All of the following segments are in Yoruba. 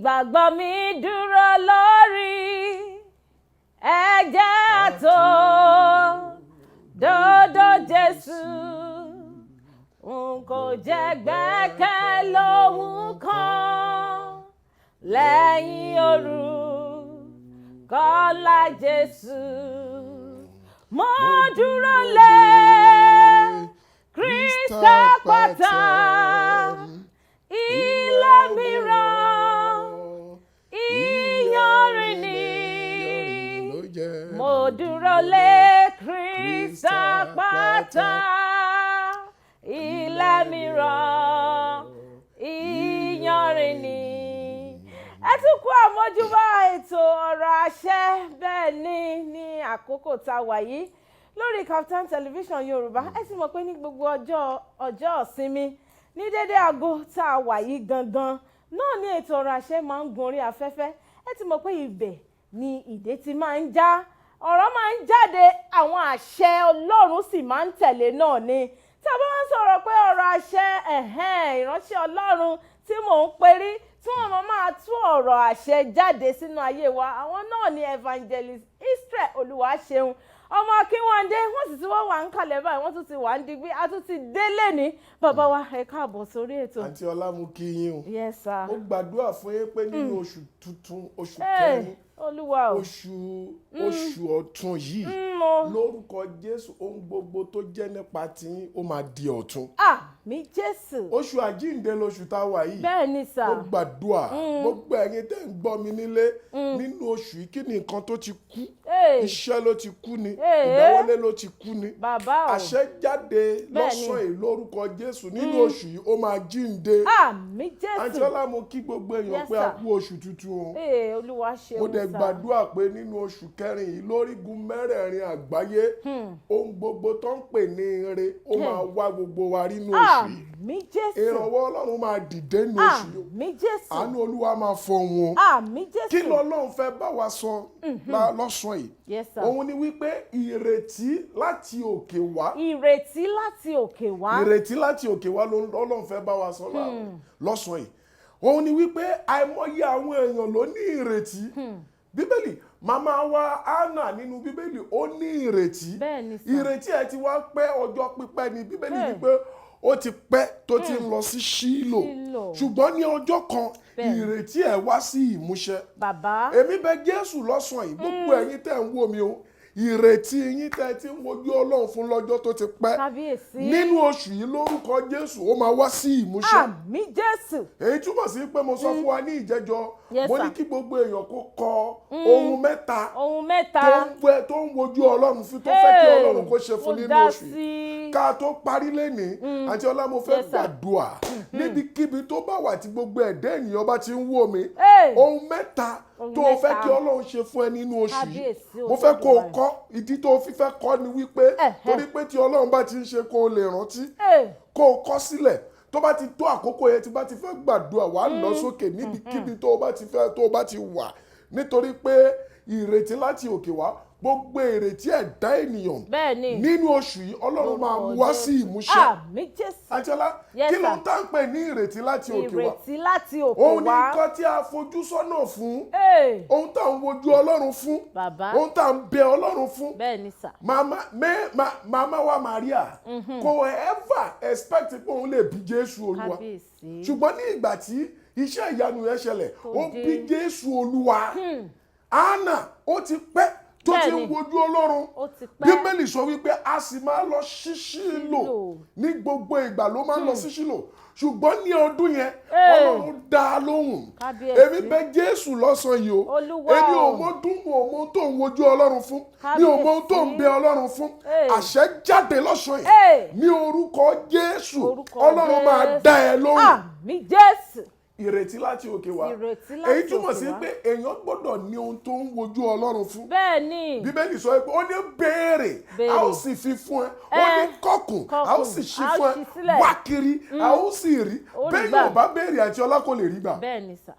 ìgbàgbọ́ mi dúró lórí ẹ̀jẹ̀ àtòdodo Jésù. N kò jẹ́ gbẹ́kẹ̀ lóhun kan lẹ́yìn orúkọ ńlá Jésù. Mo dúró lé Kristi àpáta, ilé mìíràn iyanrìn ni. Mo dúró lé Kristi àpáta, ilé mìíràn iyanrìn ni. Ẹ tún kú àmójúbà ètò ọ̀rọ̀ àṣẹ bẹ́ẹ̀ ni ní àkókò tá a wà yìí lórí Kaftan television Yorùbá. Ẹ sì mọ̀ pé ní gbogbo ọjọ́ ìsinmi ní dédé aago tá a wà yìí gangan náà ní ètò ọ̀rọ̀ àṣẹ máa ń gun orí afẹ́fẹ́. Ẹ ti mọ̀ pé ibẹ̀ ni ìdè ti máa ń já, ọ̀rọ̀ máa ń jáde, àwọn àṣẹ Ọlọ́run sì máa ń tẹ̀lé náà ni. Tí a bá wá sọ̀rọ̀ pé ọ̀rọ̀ àṣẹ ìránṣẹ́ Ọlọ́run tí mò ń perí tí wọ́n máa tú ọ̀rọ̀ àṣẹ jáde sínú ayé wa, àwọn náà ni evangelist Isreal Oluwaseun Akinwande. Wọ́n sì ti wá ń kalẹ̀ báyìí, wọ́n tún ti wà ń digbí, a tún ti délé ní. Bàbá wa ẹ káàbọ̀ sórí ètò. Àǹtí Ọlá mú kí yín o. Yes sir. Mo gbàdúrà fún yín pé nínú oṣù tuntun, oṣù kẹrin, Olúwa o, oṣù ọ̀tun yìí, lórúkọ Jésù, ohun gbogbo tó jẹ́ nípa tiyín ó máa di ọ̀tun. Àmín Jésù. Oṣù àjíǹde lóṣù tá a wà yìí. Bẹ́ẹ̀ ni sà. Mo gbàdúrà gbogbo ẹ̀yin tẹ́ ń gbọ́ mi nílé nínú oṣù yìí, kí ni nǹkan tó ti kú? Iṣẹ́ ló ti kú ni, ìdáwọ́lé ló ti kú ni. Bàbá o. Àṣẹ jáde lọ́sàn-án yìí lórúkọ Jésù, nínú oṣù yìí ó máa jíǹde. Àmín Jésù. Àǹtí Ọlá mo kí gbogbo èèyàn pé a kú oṣù tuntun o. Olúwa ṣeun sà. Mo dẹ̀ gbàdúrà pé nínú oṣù kẹrin yìí lórígun mẹ́rẹ̀ẹ̀rin àgbáyé ohun gbogbo tó ń pè ní ire ó máa wá gbogbo wa rí nínú oṣù yìí. Àmín Jésù. Ìrànwọ́ Ọlọ́run máa dìde nínú oṣù yìí. Àmín Jésù. Àánú Olúwa máa fọhùn. Àmín Jésù. Kí lọ́lọ́run fẹ́ bá wa sọ lọ́sàn-án yìí? Yes sir. Òun ni wípé ìrètí láti òkè wá. Ìrètí láti òkè wá. Ìrètí láti òkè wá lọ́lọ́run fẹ́ bá wa sọ lọ́sàn-án yìí. Òun ni wípé àìmọye àwọn èèyàn ló ní ìrètí. Bíbélì, màmá wa Anna nínú Bíbélì ó ní ìrètí. Bẹ́ẹ̀ni sà. Ìrètí ẹ̀ ti wá pẹ́ ọjọ́ pípẹ́ ni. Bíbélì ní pé ó ti pẹ́ tó ti ń lọ sí Ṣílò, ṣùgbọ́n ní ọjọ́ kan ìrètí ẹ̀ wá sí ìmúṣẹ. Bàbá. Èmi bẹ̀ Jésù lọ́sàn-án yìí, gbogbo ẹ̀yin tẹ́ ń wò mí o, ìrètí yín tẹ́ ti ń wojú Ọlọ́run fún lọ́jọ́ tó ti pẹ́, Kábíyèsí. nínú oṣù yìí lórúkọ Jésù ó máa wá sí ìmúṣẹ. Àmín Jésù. Èyí túmọ̀ sí pé mo sọ fún wa ní ìjẹ́jọ́, Yes, mo ní sir. kí gbogbo èèyàn kó kọ ohun mẹ́ta Ohun mẹ́ta tó ń wojú Ọlọ́run fún, tó fẹ́ kí Ọlọ́run kó ṣe fún nínú oṣù yìí. Ká tó parí lénìí, Àǹtí Ọlá mo fẹ́ gbàdúrà níbikíbi tó bá wà tí gbogbo ẹ̀dá ènìyàn bá ti ń wò mí, ohun mẹ́ta tó o fẹ́ kí Ọlọ́run ṣe fún ẹ nínú oṣù yìí, mo fẹ́ kó o kọ́. Ìdí tó o fi fẹ́ kọ́ ni wípé torí pé tí Ọlọ́run bá ti ń ṣe kó o lè rántí, kó o kọ́ sílẹ̀. Tó bá ti tó àkókò yẹn tí bá ti fẹ́ gbàdúrà, wàá lọ sókè níbikíbi tó o bá ti wà, nítorí pé ìrètí láti òkè wá, gbogbo ìrètí ẹ̀dá ènìyàn nínú oṣù yìí Ọlọ́run máa mú wá sí ìmúṣẹ. Àmín Jésù. Àǹtí Ọlá, kí ló ń tà ń pè ní ìrètí láti òkè wá? Ìrètí láti òkè wá. Òun ni nǹkan tí a fojú sọ́nà fún, ohun tá à ń wojú Ọlọ́run fún, Bàbá. ohun tá à ń bẹ Ọlọ́run fún. Bẹ́ẹ̀ni sà. Màmá wa Maria kò ever expect pé òun lè bí Jésù Olúwa, Kábíyèsí. ṣùgbọ́n ní ìgbà tí iṣẹ́ ìyanu yẹn ṣẹlẹ̀, ó bí Jésù Olúwa. Anna ó ti pẹ́ tó ti ń wojú Ọlọ́run. Bíbélì sọ wípé a sì máa lọ sí Ṣílò ní gbogbo ìgbà, ló máa ń lọ sí Ṣílò, ṣùgbọ́n ní ọdún yẹn Ọlọ́run dá a lóhùn. Èmi bẹ̀ Jésù lọ́sàn-án yìí o, èmi ò mọ tó ń wojú Ọlọ́run fún, mi ò mọ tó ń bẹ Ọlọ́run fún. Àṣẹ jáde lọ́sàn-án yìí ní orúkọ Jésù, Ọlọ́run máa dá ẹ lóhùn. Àmín Jésù. Ìrètí láti òkè wá. Ìrètí láti òkè wá. Èyí túmọ̀ sí pé èèyàn gbọ́dọ̀ ní ohun tó ń wojú Ọlọ́run fún. Bẹ́ẹ̀ni. Bíbélì sọ pé ó ní béèrè, a ó sì fi fún ẹ. Ó ní kọkùn, a ó sì ṣí fún ẹ. Wá kiri, a ó sì rí. Béèyàn ò bá béèrè, Àǹtí Ọlá kò lè rí gbà. Bẹ́ẹ̀ni sà.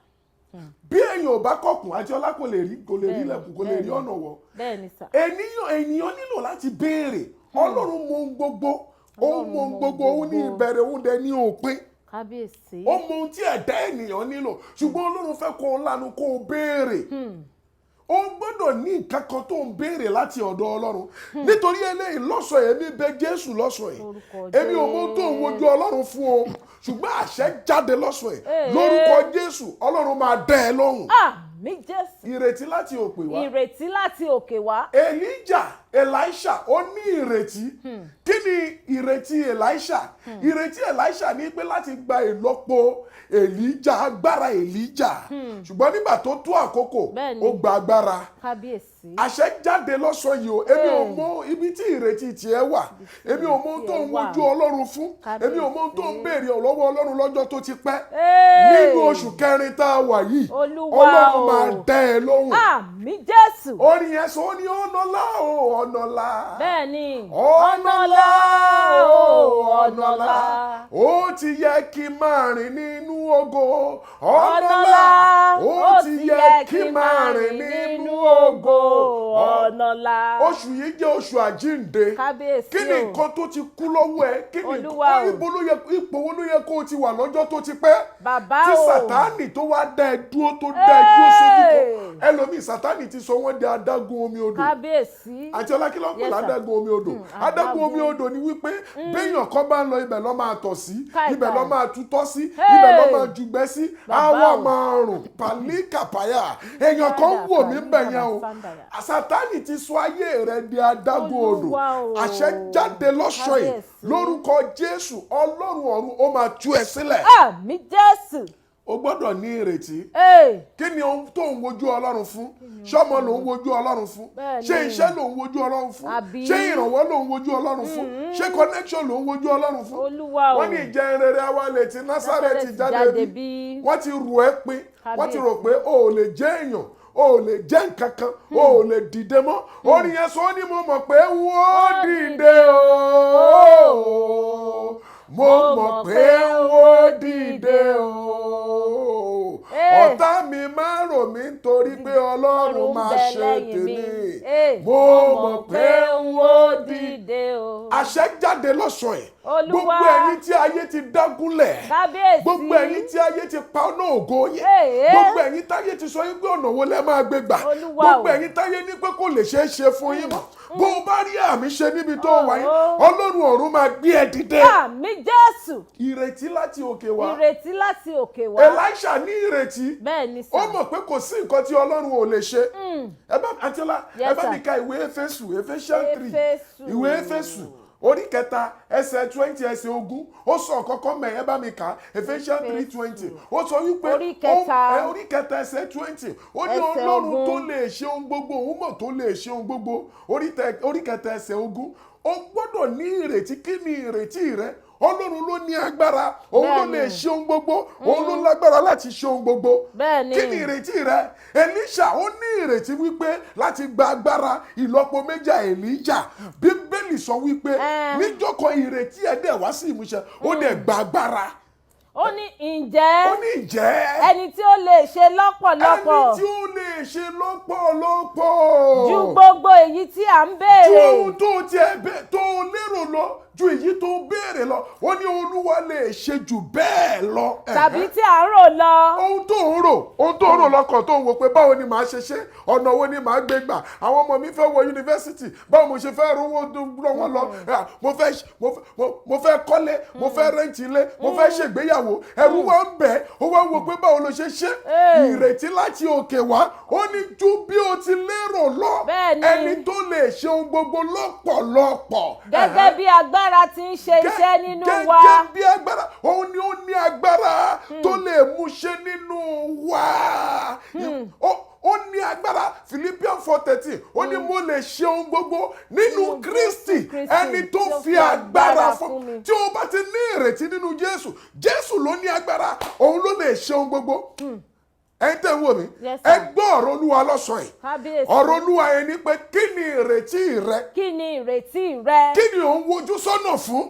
Bí èèyàn ò bá kọkùn, Àǹtí Ọlá kò lè rí ilẹ̀kùn, kò lè rí ọ̀nà wọ̀. Bẹ́ẹ̀ni sà. Ènìyàn nílò láti béèrè. Ọlọ́run mọ ohun gbogbo, ó mọ ohun gbogbo, ó ní ìbẹ̀rẹ̀, ó dẹ̀ ní òpin. kábíyèsí. ó mọ ohun tí ẹ̀dá ènìyàn nílò ṣùgbọ́n Ọlọ́run fẹ́ kó o lanu kó o béèrè. ó gbọ́dọ̀ ní nǹkan kan tó ń béèrè láti ọ̀dọ̀ Ọlọ́run nítorí eléyìí lọ́sọ̀ èmi bẹ Jésù lọ́sọ̀ yìí èmi ò mọ ohun tó ń wojú Ọlọ́run fún o ṣùgbọ́n àṣẹ jáde lọ́sọ̀ yìí lórúkọ Jésù Ọlọ́run máa dá ẹ lóhùn. Àmín Jésù. Ìrètí láti òkè wá. Ìrètí láti òkè wá. Elisha ó ní ìrètí. Kí ni ìrètí Elisha? Ìrètí Elisha ní pé láti gba ìlọ́po Elijah, agbára Elijah. Ṣùgbọ́n nígbà tó tó àkókò ó gba agbára. Kábíyèsí. Àṣẹ jáde lọ́sọ̀ yìí o èmi ò mọ ibi tí ìrètí tiẹ̀ wà èmi ò mọ ohun tó ń wojú Ọlọ́run fún èmi ò mọ ohun tó ń béèrè lọ́wọ́ Ọlọ́run lọ́jọ́ tó ti pẹ́ nínú oṣù kẹrin tá a wà yìí Ọlọ́run máa dá ẹ lóhùn. Àmín Jésù. Orin yẹn sọ ó ní ọ̀nàlá o ọ̀nàlá. Bẹ́ẹ̀ni. Ọ̀nàlá o ọ̀nàlá ó ti yẹ kí máa rìn nínú ògo. Ọ̀nàlá ó ti yẹ kí máa rìn nínú ògo. Ọ̀nàlá. Oṣù yìí jẹ́ oṣù àjíǹde. Kábíyèsí o. Kí ni nǹkan tó ti kú lọ́wọ́ ẹ? Kí ni ipò wo ló yẹ kó o ti wà lọ́jọ́ tó ti pẹ́? Bàbá o. Tí Sátánì tó wá dá ẹ dúró tó dá ẹ dúró sójú kan. Ẹlòmíì Sátánì ti sọ wọ́n di adágún omi odò. Kábíyèsí. Àti ọlá kí ló ń pè ládágún omi odò? Adágún omi odò ni wípé béèyàn kan bá ń lọ ibẹ̀ ló máa tọ̀ sí, ibẹ̀ ló máa tutọ́ sí, ibẹ̀ ló máa jùgbẹ́ sí, àwa máa rùn pàlí kàpáyà. Èèyàn kan wò mí bẹ̀ yẹn o. Sátánì ti sọ ayé rẹ di adágún odò. Àṣẹ jáde lọ́sọ̀ yìí lórúkọ Jésù Ọlọ́run ọ̀run ó máa tú ẹ sílẹ̀. Àmín Jésù. O gbọ́dọ̀ ní ìrètí. Kí ni ohun tó ń wojú Ọlọ́run fún? Ṣọ́mọ ló ń wojú Ọlọ́run fún? Ṣé iṣẹ́ ló ń wojú Ọlọ́run fún? Ṣé ìrànwọ́ ló ń wojú Ọlọ́run fún? Ṣé connection ló ń wojú Ọlọ́run fún? Wọ́n ní ìjẹun rere awalẹ̀ tí Násárẹ́tì jáde bí. Wọ́n ti rò ẹ́ pin. Wọ́n ti rò pé o ò lè jẹ́ èèyàn. O ò lè jẹ́ nǹkan kan. O ò lè dìde mọ́. Orin yẹn sọ ni mo mọ̀ pé wọ́n dìde o. Mo mọ̀ pé wọ́n dìde o. Ọ̀tá mi máa rò mí nítorí pé Ọlọ́run máa ṣe tèmi. Mo mọ̀ pé wọ́n dìde o. Àṣẹ jáde lọ́sàn ẹ̀. Gbogbo ẹ̀yin tí ayé ti dágúnlẹ̀. Gbogbo ẹ̀yin tí ayé ti pa ọ̀nà ògo yẹn. Gbogbo ẹ̀yin táyé ti sọ yín pé ọ̀nà wo lẹ máa gbé gbà. Gbogbo ẹ̀yin táyé ní pé kò lè ṣeé ṣe fún yín mọ́. Bó o bá rí àmì ṣe níbi tó wà yín Ọlọ́run ọ̀run máa gbé ẹ dìde. Àmín Jésù. Ìrètí láti òkè wá. Ìrètí láti òkè wá. Elisha ní ìrètí. Bẹ́ẹ̀ni sà. Ó mọ̀ pé kò sí nǹkan tí Ọlọ́run ò lè ṣe. Ẹ bá Àtìlá ẹ bá mi ka ìwé Éfésù Ephesians 3 ìwé Éfésù orí kẹta ẹsẹ̀ 20 ẹsẹ̀ 20 ó sọ kọ́kọ́ mẹ́ ẹ bá mi kà Ephesians 3:20 ó sọ wípé orí kẹta ẹsẹ̀ 20 ó ní Ọlọ́run tó lè ṣe ohun gbogbo òun mọ̀ tó lè ṣe ohun gbogbo orí kẹta ẹsẹ̀ 20 ó gbọ́dọ̀ ní ìrètí. Kí ni ìrètí rẹ? Ọlọ́run ló ní agbára òun ló lè ṣe ohun gbogbo òun ló lágbára láti ṣe ohun gbogbo. Kí ni ìrètí rẹ? Elisha ó ní ìrètí wípé láti gba agbára ìlọ́po méjì Elijah. Bíbélì sọ wípé níjọ́ kan ìrètí ẹ̀ dẹ̀ wá sí ìmúṣẹ ó dẹ̀ gba agbára. Ó ní ǹjẹ́ ẹni tí ó lè ṣe ẹni lọ́pọ̀lọpọ̀ tí ó lè ṣe lọ́pọ̀lọpọ̀ ju gbogbo èyí tí à ń béèrè ju ohun tó tiẹ̀ tó lérò lọ ju èyí tó béèrè lọ ó ní Olúwa lè ṣe jù bẹ́ẹ̀ lọ. Tàbí tí à ń rò lọ. ohun tó ń rò lọ́kàn tó ń wò pé báwo ni màá ṣe ṣe ọ̀nà wo ni màá gbé gbà àwọn ọmọ mi fẹ́ wọ yunifásitì báwo mo ṣe fẹ́ rówó lọ́wọ́ lọ mo fẹ́ kọ́lé mo fẹ́ rẹ́ǹtì ilé mo fẹ́ ṣègbéyàwó ẹ̀rù wa ń bẹ̀ ó wá wò pé báwo ló ṣe ṣe ìrètí láti òkè wá ó ní ju bí o ti lérò lọ ẹni tó lè ṣe ohun gbogbo lọ́pọ̀lọpọ̀. Gẹ́gẹ́ bí agbára ti ń ṣe iṣẹ́ nínú wa. Gẹ́gẹ́ bí agbára òun ni ó ní agbára tó lè mú ṣe nínú wa. Ó ní agbára Philippians 4:13 ó ní mo lè ṣe ohun gbogbo nínú Kristi ẹni tó fi agbára fún mi. Tí o bá ti ní ìrètí nínú Jésù ló ní agbára òun ló lè ṣe ohun gbogbo. Ẹ̀yin tẹ́ ń wò mí ẹ gbọ́ ọ̀rọ̀ Olúwa lọ́sàn-án yìí ọ̀rọ̀ Olúwa yẹn ni pé kí ni ìrètí rẹ? Kí ni ìrètí rẹ? Kí ni ò ń wojú sọ́nà fún?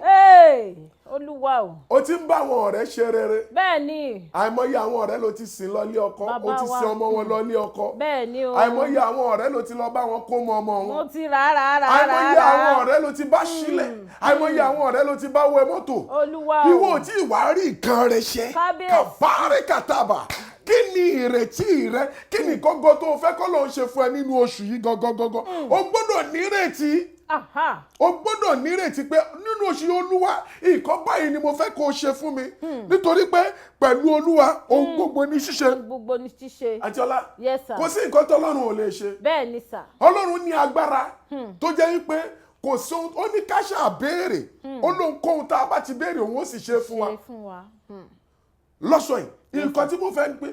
Olúwa o. O ti ń bá àwọn ọ̀rẹ́ ṣe rere. Bẹ́ẹ̀ ni. Àìmọye àwọn ọ̀rẹ́ ló ti sìn lọ ilé ọkọ. O ti sin ọmọ wọn lọ ilé ọkọ. Bẹ́ẹ̀ ni o. Àìmọye àwọn ọ̀rẹ́ ló ti lọ bá wọn kó mọ ọmọ wọn. Mo ti rà. Àìmọye àwọn ọ̀rẹ́ ló ti bá sílẹ̀. Àìmọye àwọn ọ̀rẹ́ ló ti bá wẹ mọ́tò. Olúwa o. Ìwọ ò tí ì wá rí nǹkan rẹ ṣe. Kàbárẹ̀ kàtàbà. Kí ni ìrètí rẹ? Kí ni gọ́gọ́ tó o fẹ́ kọ́ ló ń ṣe fún ẹ nínú oṣù yìí gọ́gọ́gọ́gọ́? O gbọ́dọ̀ nírètí. O gbọ́dọ̀ nírètí pé nínú oṣù Olúwa nǹkan báyìí ni mo fẹ́ kó o ṣe fún mi. Nítorí pé pẹ̀lú Olúwa ohun gbogbo ní ṣíṣe. Ohun gbogbo ní ṣíṣe. Àtìọlá. Yes sir. Kò sí nǹkan tó Ọlọ́run ò lè ṣe. Bẹ́ẹ̀ ni sà. Ọlọ́run ní agbára tó jẹ́ wípé kò sí ohun ó ní ká ṣáà béèrè. Ó lóhun kóhun tá a bá ti béèrè òun ó sì ṣe fún wa. Lọ́sọ̀ yìí nǹkan tí mo fẹ́ gbé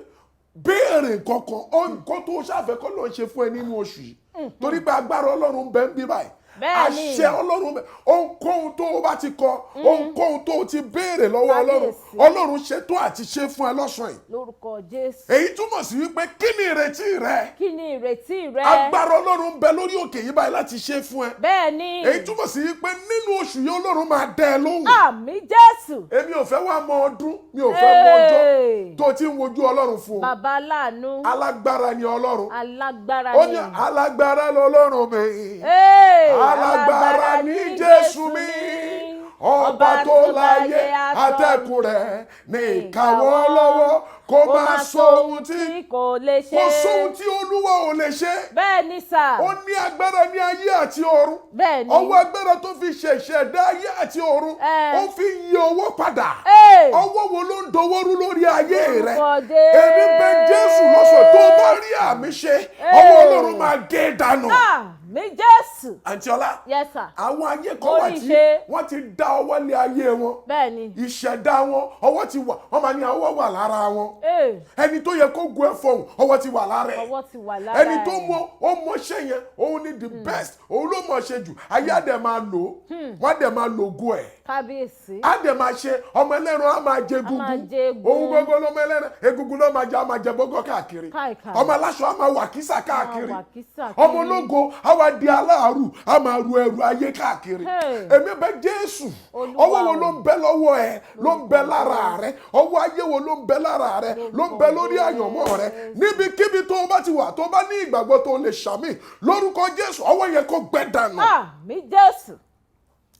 béèrè nǹkan tó ṣàfẹ́ kọ́ ló ń ṣe fún ẹ nínú oṣù yìí. Torí pé agbára Ọlọ́run bẹ́ẹ̀ ń bí báyìí. Àṣẹ Ọlọ́run bẹ́ẹ̀ ohunkóhun tó o bá ti kọ ohunkóhun tó o ti béèrè lọ́wọ́ Ọlọ́run Ọlọ́run ṣetán àti ṣe fún ẹ lọ́sàn yìí. Lórúkọ Jésù. Èyí túmọ̀ sí wípé kí ni ìrètí rẹ? Kí ni ìrètí rẹ? Agbára Ọlọ́run bẹ lórí òkè yìí báyìí láti ṣe fún ẹ. Bẹ́ẹ̀ ni. Èyí túmọ̀ sí wípé nínú oṣù yìí Ọlọ́run máa dẹ ẹ lóhùn. Àmín Jésù. Èmi ò fẹ́ wá mọ ọdún mi ò fẹ́ mọ ọjọ́ tó ti ń wojú Ọlọ́run fún o. Bàbá aláàánú. Alágbára ni Ọlọ́run. Alágbára ni. Ó ní alágbára lọ́lọ́run mi. Alágbára ní Jésù mi. Ọba tó láyé atẹ́kùn rẹ̀ ní ìkáwọ́ lọ́wọ́ kó máa sọ ohun tí kò lè ṣe. Kò sóhun tí Olúwa ò lè ṣe. Bẹ́ẹ̀ ni sà. Ó ní agbára ní ayé àti ọ̀run. Bẹ́ẹ̀ ni. Ọwọ́ agbára tó fi ṣẹ̀ṣẹ̀dá ayé àti ọ̀run. Ó fi yí owó padà. Ọwọ́ wo ló ń dọwọ́rú lórí ayé rẹ̀? Èmi bẹ̀ Jésù lọ́sọ̀ tó bá rí àmì ṣe ọwọ́ Ọlọ́run máa gé dànù. Àmín Jésù. Àǹtíọlá. Yes sir. Àwọn ayé kan wà tí wọ́n ti dá ọwọ́ lé ayé wọn. Bẹ́ẹ̀ ni. Ìṣẹ̀dá wọn ọwọ́ ti wà wọ́n máa ní ọwọ́ wà lára wọn. Ẹni tó yẹ kó gun ẹ fọhùn ọwọ́ ti wà lára ẹ̀. Ọwọ́ ti wà lára ẹ̀. Ẹni tó ó mọṣẹ́ yẹn òun ni the best òun ló mọ̀ ṣe jù ayé á dẹ̀ máa lò ó wọ́n á dẹ̀ máa lògo ẹ̀. Kábíyèsí. Á dẹ̀ máa ṣe ọmọ ẹlẹ́ran á máa jẹ egungun òun gbogbo lọ́mọ ẹlẹ́ran egungun ló máa jẹ á máa jẹ bọ́gọ́ káàkiri ọmọ aláṣọ á máa wà kísà káàkiri ọmọ ológo á wá di aláàrù á máa ru ẹrù ayé káàkiri. Èmi bẹ̀ Jésù ọwọ́ wo ló ń bẹ lọ́wọ́ ẹ ló ń bẹ lára rẹ ọwọ́ ayé wo ló ń bẹ lára rẹ ló ń bẹ lórí àyànmọ́ rẹ níbikíbi tó o bá ti wà tó o bá ní ìgbàgbọ́ tó o lè ṣàmì lórúkọ Jésù ọwọ́ yẹn kó gbẹ dànù. Àmín Jésù.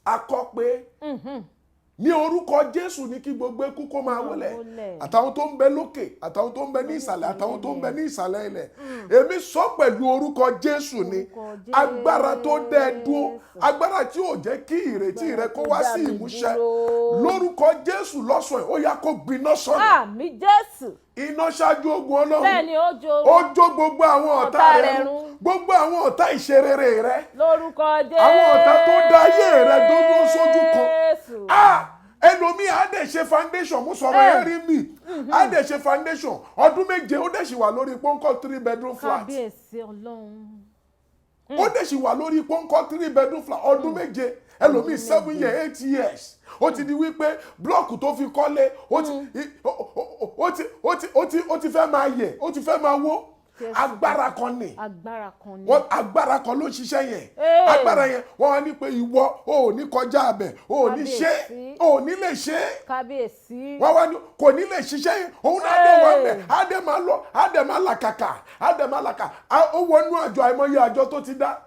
A kọ pé ní orúkọ Jésù ní kí gbogbo eku kó máa wọlẹ̀ àtàwọn tó ń bẹ lókè àtàwọn tó ń bẹ ní ìsàlẹ̀ àtàwọn tó ń bẹ ní ìsàlẹ̀ ilẹ̀ èmi sọ pẹ̀lú orúkọ Jésù ni agbára tó dẹ́ dúró agbára tí ò jẹ́ kí ìrètí rẹ kó wá sí ìmúṣẹ lórúkọ Jésù lọ́sàn ó yá kó gbiná sọ́nà. Àmín Jésù. Iná ṣáájú ogun Ọlọ́run. Bẹ́ẹ̀ni ó jó gbogbo àwọn ọ̀tá rẹ run gbogbo àwọn ọ̀tá ìṣerere rẹ. Lórúkọ Jésù. Àwọn ọ̀tá tó dá ayé rẹ dúró sójú kan. Ẹlòmíì á dẹ̀ ṣe foundation mo sọ̀rọ̀ ẹ rí mi á dẹ̀ ṣe foundation ọdún méje ó dẹ̀ ṣì wà lórí pọ́ńkọ́ 3 bedroom flat. Kábíyèsí Ọlọ́run. Ó dẹ̀ ṣì wà lórí pọ́ńkọ́ 3 bedroom flat ọdún méje ẹlòmíì 7 years 8 years ó ti di wípé blọọkù tó fi kọ́lé ó ti fẹ́ máa yẹ̀ ó ti fẹ́ máa wó. Agbára kan ni agbára kan ló ṣiṣẹ́ yẹn agbára yẹn wọ́n wá ní pé ìwọ ò ní kọjá abẹ ò ní ṣe ò ní lè ṣe wọ́n wá ní kò ní lè ṣiṣẹ́ yẹn òun náà dé wọ́n bẹ̀ á dẹ̀ máa lọ á dẹ̀ máa làkàkà á dẹ̀ máa làkà ó wọnú àjọ àìmọye àjọ tó ti dá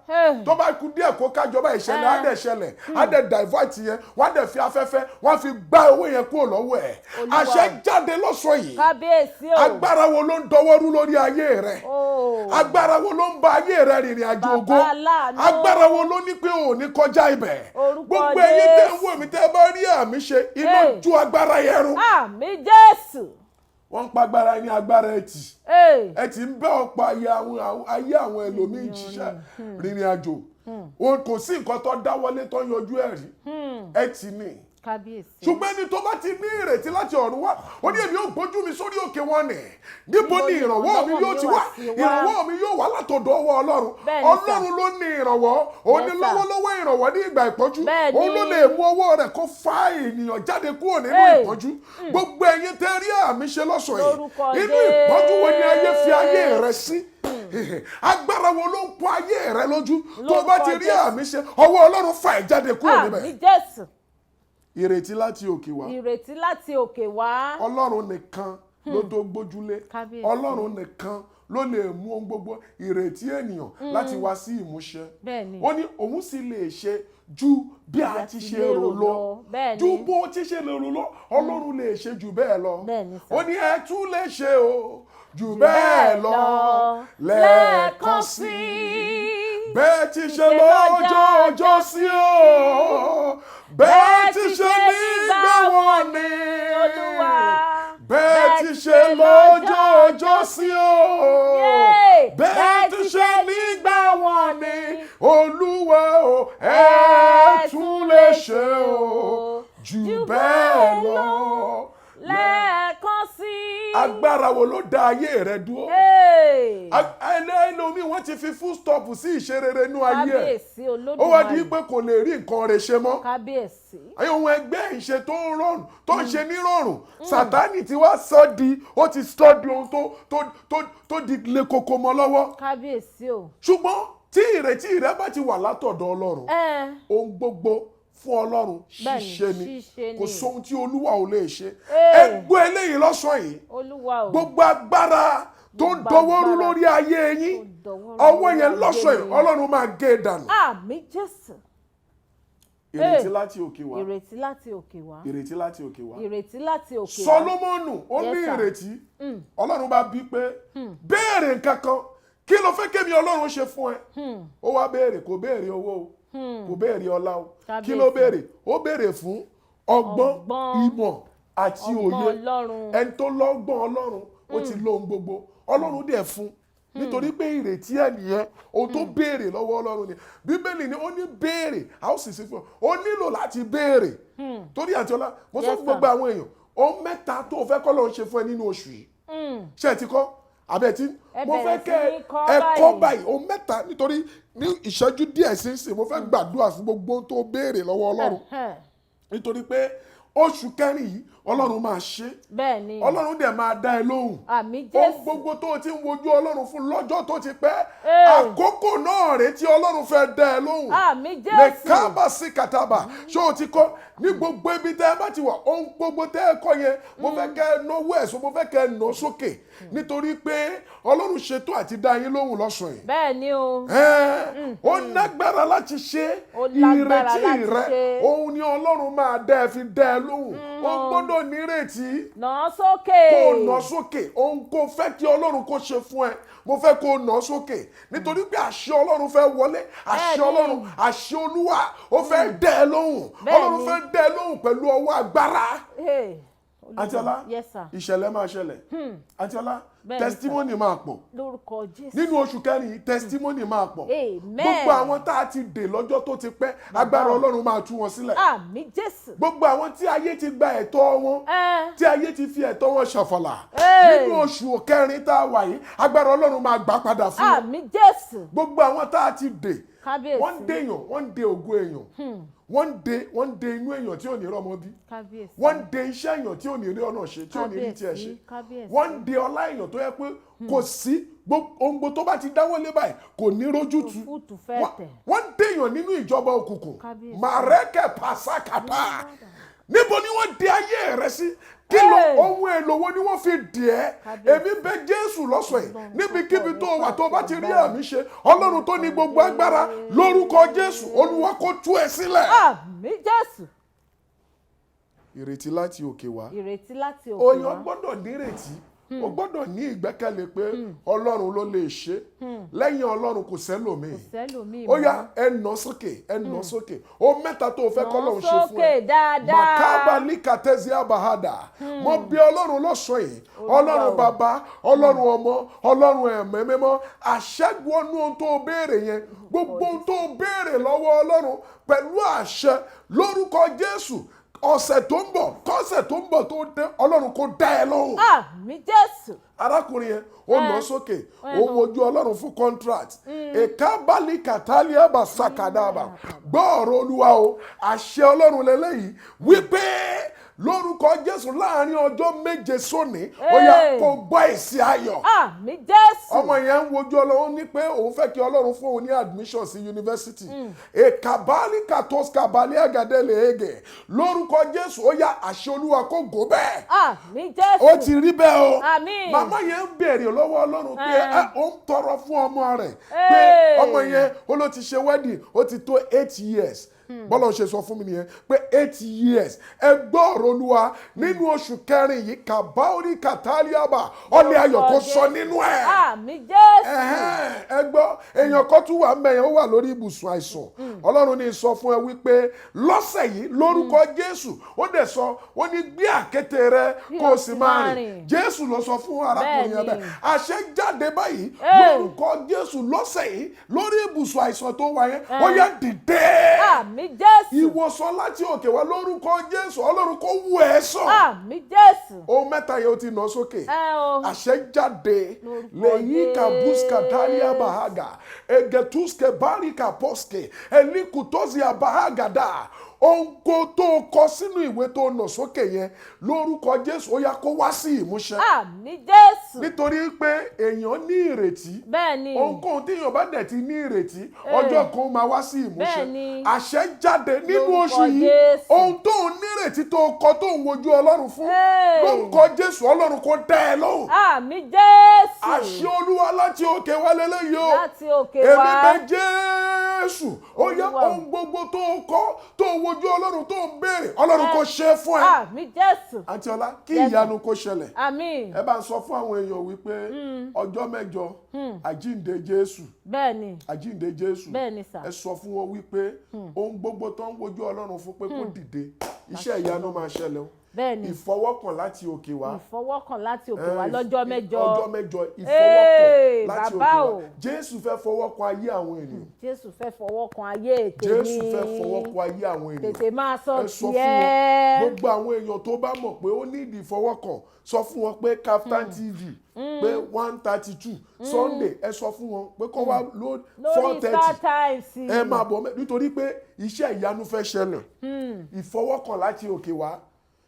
tó bá kú díẹ̀ kó kájọba ìṣẹ̀lẹ̀ á dẹ̀ ṣẹlẹ̀ á dẹ̀ divert yẹn wọ́n á dẹ̀ fi afẹ́fẹ́ wọ́n á fi gbá owó yẹn kúrò lọ́wọ́ ẹ̀ àṣẹ jáde lọ́sọ̀ yìí agbára wo ló ń dọwọ́rú lórí ayé rẹ̀ agbára wo ló ń ba ayé rẹ rìnrìn àjò ògo agbára wo ló ní pé ò ní kọjá ibẹ̀ gbogbo ẹ̀yin tẹ́ ń wò mí tẹ́ bá rí àmì ṣe iná ju agbára yẹn run. Àmín Jésù. Wọ́n ń pa agbára ní agbára ẹtì ẹtì ń bẹ́ ọ̀pọ̀ ayé àwọn ẹlòmíín ṣiṣẹ́ rìnrìn àjò wọn kò sí nǹkan tó dáwọ́lé tó yọjú ẹ̀ rí ẹtì ni. Kábíyèsí. Ṣùgbọ́n ẹni tó bá ti ní ìrètí láti ọ̀run wá ó ní èmi ó gbójú mi sórí òkè wọn nì níbo ni ìrànwọ́ mi yóò ti wá ìrànwọ́ mi yóò wá látọ̀dọ̀ ọwọ́ Ọlọ́run Ọlọ́run ló ní ìrànwọ́ òun ní lọ́wọ́lọ́wọ́ ìrànwọ́ ní ìgbà ìpọ́njú òun ló lè mú ọwọ́ rẹ̀ kó fa ènìyàn jáde kúrò nínú ìpọ́njú gbogbo ẹ̀yin tẹ́ rí àmì ṣe lọ́sọ̀ yìí inú ìpọ́njú wo ni ayé fi ayé rẹ̀ sí agbára wo ló ń pọ́n ayé rẹ̀ lójú tó bá ti rí àmì ṣe ọwọ́ Ọlọ́run fà ẹ́ jáde kúrò níbẹ̀. ìrètí láti òkè wá. ìrètí láti òkè wá. Ọlọ́run nìkan ló tó gbójúlé. Kábíyèsí. Ọlọ́run nìkan ló lè mú ohun gbogbo ìrètí ènìyàn láti wá sí ìmúṣẹ. Bẹ́ẹ̀ni. Ó ní òun sì lè ṣe ju bí a ti ṣe rò lọ. Bẹ́ẹ̀ni. Ju bó ti ṣe lè rò lọ, Ọlọ́run lè ṣe jù bẹ́ẹ̀ lọ. Bẹ́ẹ̀ni sà. Ó ní ẹ tún lè ṣe o jù bẹ́ẹ̀ lọ lẹ́ẹ̀kan sí i. Bẹ́ẹ̀ ti ṣe lọ́jọ́ ọjọ́ sí o. Bẹ́ẹ̀ ti ṣe nígbà wọn ni. Olúwa. Bẹ́ẹ̀ ti ṣe lọ́jọ́ ọjọ́ sí o. Bẹ́ẹ̀ ti ṣe nígbà wọn ni. Olúwa o, ẹ tún lè ṣe o jù bẹ́ẹ̀ lọ lẹ́ẹ̀kan sí i. Agbára wo ló dá ayé rẹ dúró? Ẹlẹ́lómi wọ́n ti fi full stop sí ìṣerere inú ayé ẹ̀. Kábíyèsí Olódùmarè. Ó wá di pé kò lè rí nǹkan rẹ̀ ṣe mọ́. Kábíyèsí. Ayé ohun ẹgbẹ́ ìṣe tó ń rọrùn tó ń ṣe nírọ̀rùn. Sàtánì ti wá sọ di ohun tó di le koko mọ́ lọ́wọ́. Kábíyèsí o. Ṣùgbọ́n tí ìrètí rẹ bá ti wà látọ̀dọ̀ Ọlọ́run, ohun gbogbo fún Ọlọ́run ṣíṣe ni. Kò sóhun tí Olúwa ò lè ṣe. Ẹ gbọ́ eléyìí lọ́sàn yìí. Olúwa o. Gbogbo agbára tó ń dọwọ́rú lórí ayé yín, ọwọ́ yẹn lọ́sàn yìí Ọlọ́run máa gé e dànù. Àmín Jésù. Ìrètí láti òkè wá. Ìrètí láti òkè wá. Ìrètí láti òkè wá. Ìrètí láti òkè wá. Sólómọ́nù ó ní ìrètí. Ọlọ́run bá bí pé béèrè nǹkan kan, kí ló fẹ́ kémi Ọlọ́run ṣe fún ẹ? Ó wá béèrè, kò béèrè owó o, kò béèrè ọlá o. Kí ló béèrè? Ó béèrè fún ọgbọ́n, ìmọ̀ àti òye. Ẹni tó lọ́gbọ́n Ọlọ́run ó ti lóhun gbogbo. Ọlọ́run dẹ̀ fún nítorí pé ìrètí ẹ̀ nìyẹn, ohun tó béèrè lọ́wọ́ Ọlọ́run ni. Bíbélì ni ó ní béèrè a ó sì sí fún ọ. Ó nílò láti béèrè. Torí àti ọlá mo sọ fún gbogbo àwọn èèyàn, ohun mẹ́ta tó fẹ́ k'Ọlọ́run ṣe fún ẹ nínú oṣù yìí. Ṣé ẹ ti kọ́? Àbẹ̀tí mo fẹ́ kẹ́ ẹ kọ́ báyìí ohun mẹ́ta, nítorí ní ìṣẹ́jú díẹ̀ sínsìn mo fẹ́ gbàdúrà fún gbogbo ohun tó béèrè lọ́wọ́ Ọlọ́run. Nítorí pé oṣù kẹrin yìí Ọlọ́run máa ṣe. Bẹ́ẹ̀ni. Ọlọ́run dẹ̀ máa dá ẹ lóhùn. Àmín Jésù. Ohun gbogbo tó o ti ń wojú Ọlọ́run fún lọ́jọ́ tó ti pẹ́. Àkókò náà rèé tí Ọlọ́run fẹ́ dá ẹ lóhùn. Àmín Jésù. Lè kábà sí kàtàbà. Ṣé o ti kọ́ ní gbogbo ibi tẹ́ ẹ bá ti wà? Ohun gbogbo tẹ́ ẹ kọ́ yẹn mo fẹ́ kẹ́ ẹ náwó ẹ̀sùn, mo fẹ́ kẹ́ ẹ nà sókè. Nítorí pé Ọlọ́run ṣètò àti dá yín lóhùn lọ́sàn yìí. Bẹ́ẹ̀ni o. Ó lágbára láti ṣe ìrètí rẹ. Òun ni Ọlọ́run máa dá ẹ fi dá ẹ lóhùn. Ó gbọ́dọ̀ nírètí. Nà sókè. Kó nà sókè. Ohun kó fẹ́ kí Ọlọ́run kó ṣe fún ẹ, mo fẹ́ kó nà sókè. Nítorí pé àṣẹ Ọlọ́run fẹ́ wọlé. Àṣẹ Ọlọ́run, àṣẹ Olúwa ó fẹ́ dá ẹ lóhùn. Ọlọ́run fẹ́ dá ẹ lóhùn pẹ̀lú ọwọ́ agbára. Àntiola, ìṣẹ̀lẹ̀ máa ṣẹlẹ̀. Àntiola, testimony máa pọ̀. Lórúkọ Jésù. Nínú oṣù kẹrin testimony máa pọ̀. Amen. Gbogbo àwọn tá a ti dè lọ́jọ́ tó ti pẹ́, agbára Ọlọ́run máa tú wọn sílẹ̀. Àmín Jésù. Gbogbo àwọn tí ayé ti gba ẹ̀tọ́ wọn, tí ayé ti fi ẹ̀tọ́ wọn ṣàfàlà. Nínú oṣù kẹrin tá a wà yìí, agbára Ọlọ́run máa gbà padà fún wọn. Àmín Jésù. Gbogbo àwọn tá a ti dè, Kábíyèsí. wọ́n ń dè èèyàn, wọ́n ń dè ògo èèyàn. Wọ́n ń dè inú èèyàn tí ò ní rọ́mọ bí. Kábíyèsí. Wọ́n ń dè iṣẹ́ èèyàn tí ò ní rí ọ̀nà ṣe, tí ò ní rí tiẹ̀ ṣe. Kábíyèsí. Wọ́n ń dè ọlá èèyàn tó yẹ pé kò sí ohun gbogbo tó bá ti dáwọ́lé báyìí kò ní rójútu. Wọ́n ń dè èèyàn nínú ìjọba òkùnkùn. Màrẹ́kẹ̀ pàṣákàtà. Níbo ni wọ́n dè ayé rẹ sí? Kí ló ohun èlò wo ni wọ́n fi dì ẹ́? Èmi bẹ̀ Jésù lọ́sọ̀ yìí níbikíbi tó wà tó bá ti rí àmì ṣe, Ọlọ́run tó ní gbogbo agbára lórúkọ Jésù, Olúwa kó tú ẹ sílẹ̀. Àmín Jésù. Ìrètí láti òkè wá. Ìrètí láti òkè wá. Òyàn gbọ́dọ̀ nírètí. O gbọ́dọ̀ ní ìgbẹ́kẹ̀lé pé Ọlọ́run ló lè ṣe. Lẹ́yìn Ọlọ́run kò sẹ́lòmíì. Ó yá ẹ nà sókè, ẹ nà sókè. O mẹ́ta tó o fẹ́ k'Ọlọ́run ṣe fún ẹ. Nà sókè dáadáa. Màkàbà ní kàtẹ́síà bàhádà. Mo bí Ọlọ́run lọ́sàn yìí. Ọlọ́run bàbá, Ọlọ́run ọmọ, Ọlọ́run ẹ̀mí mímọ́. Àṣẹ́gun ọ̀nù ohun tó o béèrè yẹn. Gbogbo ohun tó o béèrè lọ́wọ́ Ọlọ́run pẹ̀lú àṣẹ lórúkọ Jésù. Ọ̀sẹ̀ tó ń bọ̀, kọ́sẹ̀ tó ń bọ̀ tó dé, Ọlọ́run kó dá ẹ lóhùn. Àmín Jésù. Arákùnrin yẹn ó lọ sókè, ó wojú Ọlọ́run fún contract. Èka bali kàtàlí ẹ̀bà sàkàdàbà. Gbọ́ ọ̀rọ̀ Olúwa o, àṣẹ Ọlọ́run lélẹ́yìí wípé lórúkọ Jésù láàrin ọjọ́ 7 sóní ó yá kó gbọ́ èsì ayọ̀. Àmín Jésù. Ọmọ yẹn ń wojú Ọlọ́run ní pé òun fẹ́ kí Ọlọ́run fún òun ní admission sí yunifásitì. Èkàbálì kàtós kàbálì àgàdẹ́lẹ̀ ege lórúkọ Jésù ó yá àṣẹ Olúwa kó gò bẹ́ẹ̀. Àmín Jésù. Ó ti rí bẹ́ẹ̀ o. Àmín. Màmá yẹn ń béèrè lọ́wọ́ Ọlọ́run pé ó ń tọrọ fún ọmọ rẹ̀ pé ọmọ yẹn ó ló ti ṣe wedding ó ti tó 8 years. Bọ́lá ṣe sọ fún mi nìyẹn pé 8 years ẹ gbọ́ ọ̀rọ̀ Olúwa nínú oṣù kẹrin yìí kàbáórí kàtàlíàbà ọlẹ́ ayọ̀ kó sọ nínú ẹ̀. Àmín Jésù. Ẹ gbọ́ èèyàn kan tún wà mẹ́yìn ó wà lórí ibùsùn àìsàn Ọlọ́run ní sọ fún ẹ wípé lọ́sẹ̀ yìí lórúkọ Jésù ó dẹ̀ sọ ó ní gbé àkéte rẹ kó o sì máa rìn Jésù ló sọ fún arákùnrin yẹn bẹ́ẹ̀ àṣẹ jáde báyìí lórúkọ Jésù lọ́sẹ̀ yìí lórí ibùsùn àìsàn tó wà yẹn ó yá dìde. Àmín Jésù. Ìwòsàn láti òkè wá lórúkọ Jésù Ọlọ́run kó wù ẹ́ sàn. Àmín Jésù. Ohun mẹ́ta yẹn ó ti nà sókè. Àṣẹ jáde lèyí kàbúskà dáríà bàhágà egetuske báríkà pọ́skè elikutosi àbáhágàdà ohun tó kọ sínú ìwé tó nà sókè yẹn lórúkọ Jésù ó yá kó wá sí ìmúṣẹ. Àmín Jésù. Nítorí pé èèyàn ní ìrètí. Bẹ́ẹ̀ni. Ohunkóhun tí èèyàn bá dẹ̀ ti ní ìrètí ọjọ́ kan máa wá sí ìmúṣẹ. Bẹ́ẹ̀ni. Àṣẹ jáde nínú oṣù yìí ohun tó ń nírètí tó kọ tó ń wojú Ọlọ́run fún lórúkọ Jésù Ọlọ́run kó dá ẹ lóhùn. Àmín Jésù. Àṣẹ Olúwa láti òkè wá lélẹ́yìí o. Láti òkè wá. Èmi bẹ̀ Jésù ó yẹ ohun gbogbo tó kọ tó wojú Ọlọ́run tó ń béèrè Ọlọ́run kó ṣe fún ẹ. Àmín Jésù. Àǹtí Ọlá kí ìyanu kó ṣẹlẹ̀. Àmín. Ẹ bá ń sọ fún àwọn èèyàn wípé ọjọ́ 7 àjíǹde Jésù. Bẹ́ẹ̀ni. Àjíǹde Jésù. Bẹ́ẹ̀ni sà. Ẹ sọ fún wọn wípé ohun gbogbo tó ń wojú Ọlọ́run fún pé kó dìde iṣẹ́ ìyanu máa ṣẹlẹ̀ o. Bẹ́ẹ̀ni. Ìfọwọ́kàn láti òkè wá. Ìfọwọ́kàn láti òkè wá lọ́jọ́ 7. Ọjọ́ 7 ìfọwọ́kàn láti òkè bàbá wá. o. Jésù fẹ́ fọwọ́kàn ayé àwọn ènìyàn. Jésù fẹ́ fọwọ́kàn ayé ètè mi. Jésù fẹ́ fọwọ́kàn ayé àwọn ènìyàn. Tètè máa sọ Ẹ sọ fún wọn tiẹ̀. gbogbo àwọn èèyàn tó bá mọ̀ pé ó ní ìdí ìfọwọ́kàn sọ fún wọn pé Kaftan TV pé 132 Sunday ẹ sọ fún wọn pé kó wá lórí 430 Startimes. ẹ máa bọ̀ nítorí pé iṣẹ́ ìyanu fẹ́ ṣẹlẹ̀ ìfọwọ́kàn láti òkè wá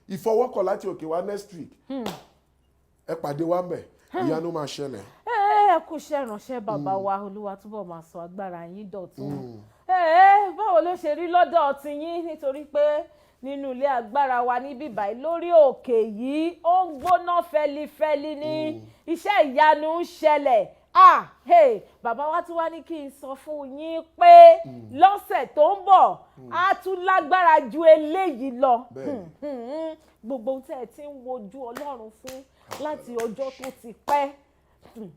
ìfọwọ́kàn láti òkè wá next week ẹ pàdé wa ńbẹ̀ ìyanu máa ṣẹlẹ̀. Ẹ kú iṣẹ́ ìránṣẹ́ bàbá wa Olúwa túbọ̀ máa sọ agbára yín dọ̀tun. Báwo ló ṣe rí lọ́dọ̀ ti yín nítorí pé nínú ilé agbára wa níbí báyìí lórí òkè yìí ó ń gbóná fẹlifẹli ní iṣẹ́ ìyanu ń ṣẹlẹ̀. Bàbá wa tún wá ní kí n sọ fún yín pé lọ́sẹ̀ tó ń bọ̀ á tún lágbára ju eléyìí lọ. Gbogbo ohun tẹ́ ẹ ti ń wojú Ọlọ́run fún láti ọjọ́ tó ti pẹ́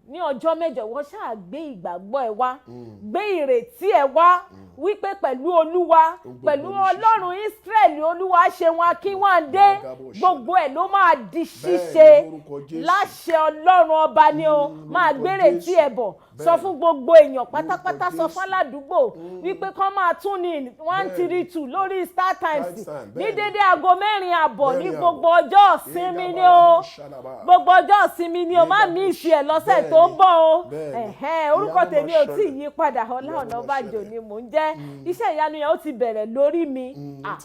ní ọjọ́ 7 wọ́n ṣáà gbé ìgbàgbọ́ ẹ wá gbé ìrètí ẹ wá wípé pẹ̀lú Olúwa pẹ̀lú Ọlọ́run Isreal Oluwaseun Akinwande gbogbo ẹ̀ ló máa di ṣíṣe láṣẹ Ọlọ́run ọba ni o máa gbérètí ẹ bọ̀ sọ fún gbogbo èèyàn pátápátá sọ fún aládùúgbò wípé kán máa tún ní 132 lórí Startimes ní dédé aago 4:30 ní gbogbo ọjọ́ ìsinmi ni o gbogbo ọjọ́ ìsinmi ni o má mí ìṣe ẹ̀ lọ́sẹ̀ tó ń bọ̀ o orúkọ tèmi ò tí ì yí padà Ọlá Ọ̀nàbàjò ni mò ń jẹ́ iṣẹ́ ìyanu yẹn ó ti bẹ̀rẹ̀ lórí mi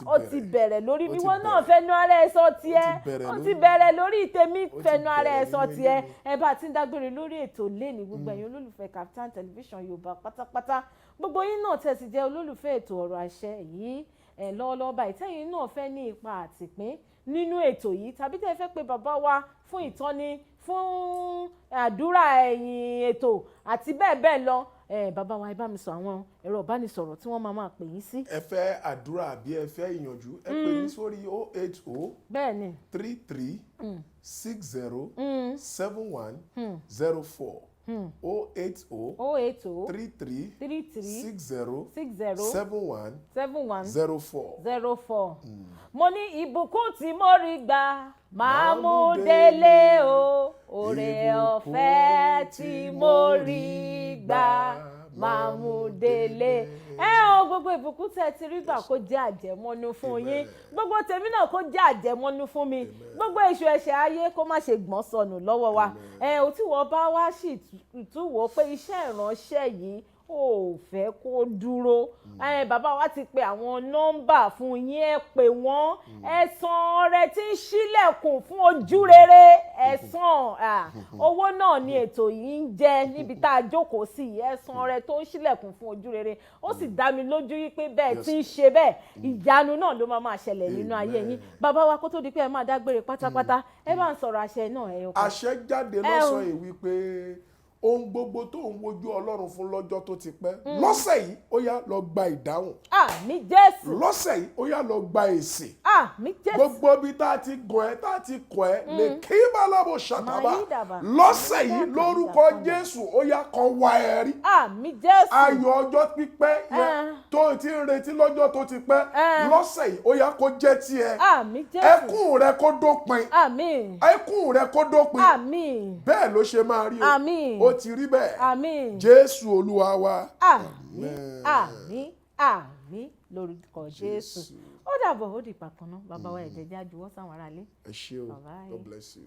ó ti bẹ̀rẹ̀ lórí mi wọ́n náà fẹnu ara ẹ̀ sọ tiẹ̀ ó ti bẹ̀rẹ̀ lórí tèmi fẹnu ara ẹ̀ sọ tiẹ̀ ẹ bá ti ń dágbére lórí ètò lẹ́ni gbogbo ẹ̀yin olólùfẹ́ Kaftan television Yorùbá pátápátá gbogbo yín náà tẹ̀sí jẹ́ olólùfẹ́ ètò ọ̀rọ̀ àṣẹ yìí lọ́wọ́lọ́wọ́ báyìí tẹ́yin náà fẹ́ ní ipa àtìpín nínú ètò yìí tàbí tẹ́ fẹ́ pé bàbá wa fún ìtọ́ni fún àdúrà ẹ̀yìn ètò àti bẹ́ẹ̀ bẹ́ẹ̀ lọ bàbá wa ẹ bá mi sọ àwọn ẹ̀rọ ìbánisọ̀rọ̀ tí wọ́n máa pè yín sí. ẹ fẹ́ àdúrà àbí ẹ fẹ́ ìyànjú ẹ pè mí sórí 080 bẹ́ẹ̀ni 33 60 71 04 080 33 60 71 04. mo ní ìbùkún tí mo rí gbà máa mú délé o oore ọ̀fẹ́ tí mo rí gbà máa mú délé. Gbogbo ìbùkún tẹ́ ti rí gbà kó jẹ́ àjẹmọ́nú fún yín gbogbo tèmi náà kó jẹ́ àjẹmọ́nú fún mi gbogbo èṣù ẹ̀ṣẹ̀ ayé kó má ṣe gbọ́n sọnù lọ́wọ́ wa tí wọ́n bá wá sì tún wò ó pé iṣẹ́ ìránṣẹ́ yìí ò fẹ́ kó dúró. Bàbá wa ti pe àwọn nọ́mbà fún yín, ẹ pè wọ́n, ẹ san ọrẹ tí ń ṣílẹ̀kùn fún ojú rere, ẹ san owó náà ni ètò yìí ń jẹ níbi tá a jókòó sí, ẹ san ọrẹ tó ń ṣílẹ̀kùn fún ojú rere. Ó sì dá mi lójú wípé bẹ́ẹ̀ tí ń ṣe bẹ́ẹ̀, ìyanu náà ló máa ṣẹlẹ̀ nínú ayé yín. Bàbá wa kó tó di pé ẹ máa dágbére pátápátá, ẹ bá ń sọ̀rọ̀ àṣẹ náà ẹyọ kan. Àṣẹ jáde lọ́sàn-án yìí wípé ohun gbogbo tó ń wojú Ọlọ́run fún lọ́jọ́ tó ti pẹ́ lọ́sẹ̀ yìí ó yá lọ gba ìdáhùn. Àmín Jésù. Lọ́sẹ̀ yìí ó yá lọ gba èsì. Àmín Jésù. Gbogbo ibi tá a ti gàn ẹ́ tá a ti kọ̀ ẹ́ lè kí bálábò ṣàtàbà. Lọ́sẹ̀ yìí lórúkọ Jésù ó yá kan wá ẹ rí. Àmín Jésù. Ayọ̀ ọjọ́ pípẹ́ yẹn tó ti ń retí lọ́jọ́ tó ti pẹ́ lọ́sẹ̀ yìí ó yá kó jẹ́ tiẹ̀. Àmín Jésù. Ẹkún rẹ kó dópin. Àmín. Ẹkún rẹ kó dópin. Àmín. Bẹ́ẹ̀ ló ṣe máa rí o. Àmín. Ó ti rí bẹ́ẹ̀. Àmín. Jésù Olúwa wa. Àmín. Àmín. Àmín lórúkọ Jésù. Ó dàbọ̀ ó dìpà kan náà. Bàbá wa ẹ̀jẹ̀ jáde wọ́n sáwọn aráalé. Ẹ ṣé o. God bless you.